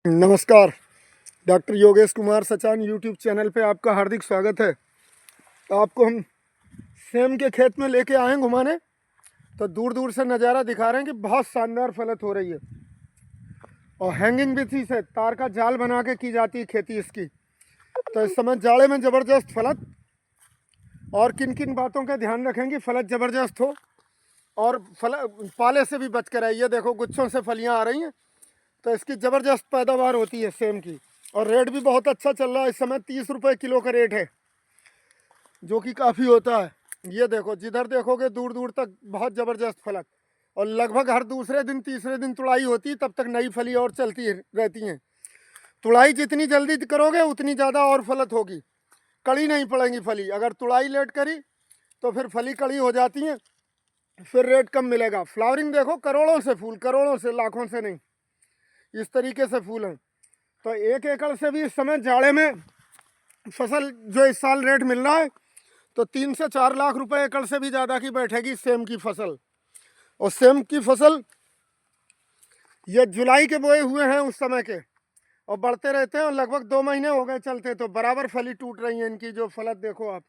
नमस्कार। Doctor Yogesh Kumar Sachan YouTube channel पे आपका हार्दिक स्वागत है। तो आपको हम सेम के खेत में लेके आए हैं घुमाने। तो दूर दूर से नज़ारा दिखा रहे हैं कि बहुत शानदार फलत हो रही है और हैंगिंग विधि से तार का जाल बना के की जाती है खेती इसकी। तो इस समय जाड़े में ज़बरदस्त फलत, और किन किन बातों का ध्यान रखेंगे फलत ज़बरदस्त हो और पाले से भी बच कर आई। ये देखो गुच्छों से फलियाँ आ रही हैं, तो इसकी ज़बरदस्त पैदावार होती है सेम की। और रेट भी बहुत अच्छा चल रहा है इस समय, 30 रुपये किलो का रेट है, जो कि काफ़ी होता है। ये देखो, जिधर देखोगे दूर दूर तक बहुत ज़बरदस्त फलक, और लगभग हर दूसरे दिन तीसरे दिन तुड़ाई होती है, तब तक नई फली और चलती रहती हैं। तुड़ाई जितनी जल्दी करोगे उतनी ज़्यादा और फलत होगी, कड़ी नहीं पड़ेंगी फली। अगर तुड़ाई लेट करी तो फिर फली कड़ी हो जाती हैं, फिर रेट कम मिलेगा। फ्लावरिंग देखो, करोड़ों से फूल, करोड़ों से, लाखों से नहीं, इस तरीके से फूल हैं। तो 1 एकड़ से भी इस समय जाड़े में फसल जो इस साल रेट मिल रहा है, तो 3 से 4 लाख रुपए एकड़ से भी ज़्यादा की बैठेगी सेम की फसल। और सेम की फसल ये जुलाई के बोए हुए हैं उस समय के, और बढ़ते रहते हैं, और लगभग 2 महीने हो गए चलते, तो बराबर फली टूट रही है इनकी। जो फलत देखो आप।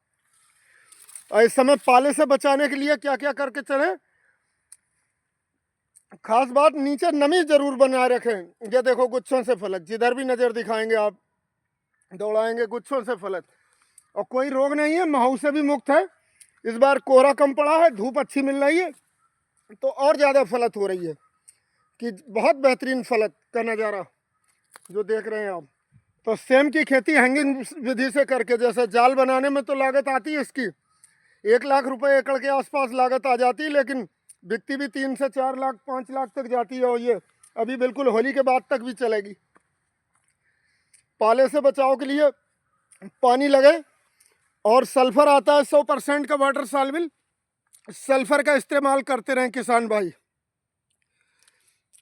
और इस समय पाले से बचाने के लिए क्या क्या करके चलें, खास बात, नीचे नमी जरूर बनाए रखें। ये देखो गुच्छों से फलत, जिधर भी नज़र दिखाएंगे आप, दौड़ाएंगे गुच्छों से फलत। और कोई रोग नहीं है, महू से भी मुक्त है। इस बार कोहरा कम पड़ा है, धूप अच्छी मिल रही है, तो और ज़्यादा फलत हो रही है कि बहुत बेहतरीन फलत का नज़ारा जो देख रहे हैं आप। तो सेम की खेती हैंगिंग विधि से करके, जैसे जाल बनाने में तो लागत आती है इसकी 1 लाख रुपए एकड़ के आसपास लागत आ जाती है, लेकिन बिकती भी 3 से 4 लाख 5 लाख तक जाती है। और ये अभी बिल्कुल होली के बाद तक भी चलेगी। पाले से बचाव के लिए पानी लगे, और सल्फर आता है 100% का वाटर सॉल्युबल, सल्फर का इस्तेमाल करते रहें किसान भाई।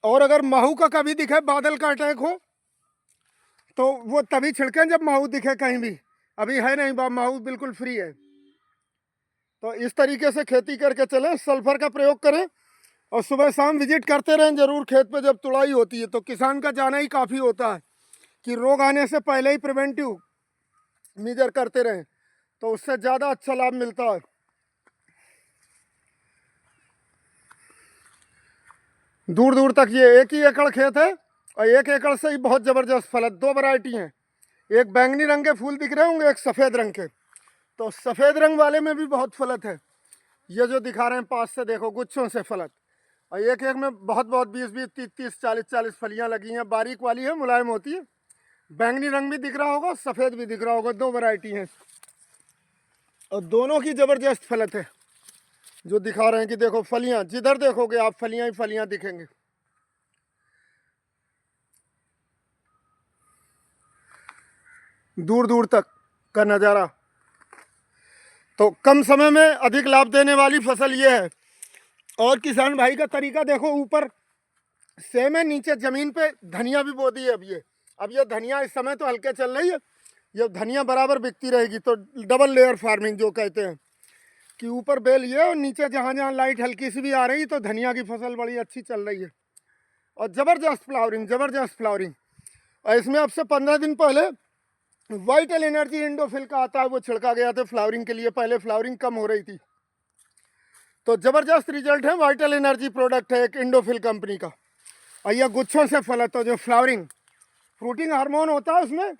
और अगर माहू का कभी दिखे, बादल का अटैक हो, तो वो तभी छिड़कें जब माहू दिखे कहीं भी। अभी है नहीं, माहू बिल्कुल फ्री है। तो इस तरीके से खेती करके चलें, सल्फर का प्रयोग करें, और सुबह शाम विजिट करते रहें जरूर खेत पे जब तुड़ाई होती है। तो किसान का जाना ही काफ़ी होता है कि रोग आने से पहले ही प्रिवेंटिव मेजर करते रहें, तो उससे ज़्यादा अच्छा लाभ मिलता है। दूर दूर तक ये 1 ही एकड़ खेत है, और 1 एकड़ से ही बहुत ज़बरदस्त फलत। 2 वैरायटी हैं, एक बैंगनी रंग के फूल दिख रहे होंगे, एक सफ़ेद रंग के। तो सफ़ेद रंग वाले में भी बहुत फलत है। ये जो दिखा रहे हैं पास से देखो, गुच्छों से फलत, और एक एक में बहुत बहुत 20-20, 30-30, 40-40 फलियाँ लगी हैं। बारीक वाली है, मुलायम होती है। बैंगनी रंग भी दिख रहा होगा, सफ़ेद भी दिख रहा होगा। 2 वैरायटी हैं, और दोनों की ज़बरदस्त फलत है जो दिखा रहे हैं कि देखो फलियाँ, जिधर देखोगे आप फलियाँ ही फलियाँ दिखेंगे। दूर दूर तक का नज़ारा। तो कम समय में अधिक लाभ देने वाली फसल ये है। और किसान भाई का तरीका देखो, ऊपर सेम है, नीचे ज़मीन पे धनिया भी बो दी है। अब ये धनिया इस समय तो हल्के चल रही है, ये धनिया बराबर बिकती रहेगी। तो डबल लेयर फार्मिंग जो कहते हैं, कि ऊपर बेल ये, और नीचे जहाँ जहाँ लाइट हल्की सी भी आ रही, तो धनिया की फसल बड़ी अच्छी चल रही है। और ज़बरदस्त फ्लावरिंग, ज़बरदस्त फ्लावरिंग। और इसमें अब से 15 दिन पहले वाइटल एनर्जी इंडोफिल का आता है, वो छिड़का गया था फ्लावरिंग के लिए। पहले फ्लावरिंग कम हो रही थी, तो ज़बरदस्त रिजल्ट है। वाइटल एनर्जी प्रोडक्ट है एक इंडोफिल कंपनी का। और यह गुच्छों से फल है, तो जो फ्लावरिंग, फ्रूटिंग हार्मोन होता है उसमें,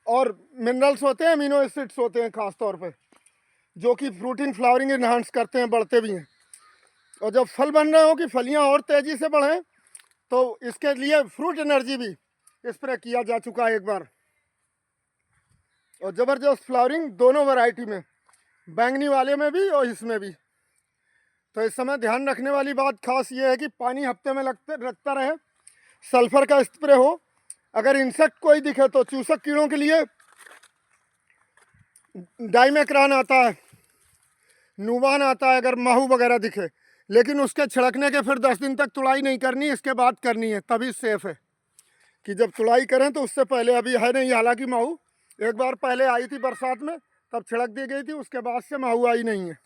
और मिनरल्स होते हैं, अमीनो एसिड्स होते हैं खास तौर पे, जो कि फ्रूटिंग फ्लावरिंग इन्हांस करते हैं, बढ़ते भी हैं। और जब फल बन रहे हो कि फलियां और तेज़ी से बढ़ें, तो इसके लिए फ्रूट एनर्जी भी स्प्रे किया जा चुका है एक बार। और ज़बरदस्त फ्लावरिंग दोनों वैरायटी में, बैंगनी वाले में भी और इसमें भी। तो इस समय ध्यान रखने वाली बात खास ये है कि पानी हफ्ते में रखता रहे, सल्फर का स्प्रे हो। अगर इंसेक्ट कोई दिखे तो चूसक कीड़ों के लिए डाइमेक्रान आता है, नूवान आता है, अगर माहू वगैरह दिखे। लेकिन उसके छिड़कने के फिर 10 दिन तक तुड़ाई नहीं करनी, इसके बाद करनी है, तभी सेफ है। कि जब तुड़ाई करें तो उससे पहले, अभी है नहीं हालांकि माहू, एक बार पहले आई थी बरसात में, तब छिड़क दी गई थी, उसके बाद से माहू आई नहीं है।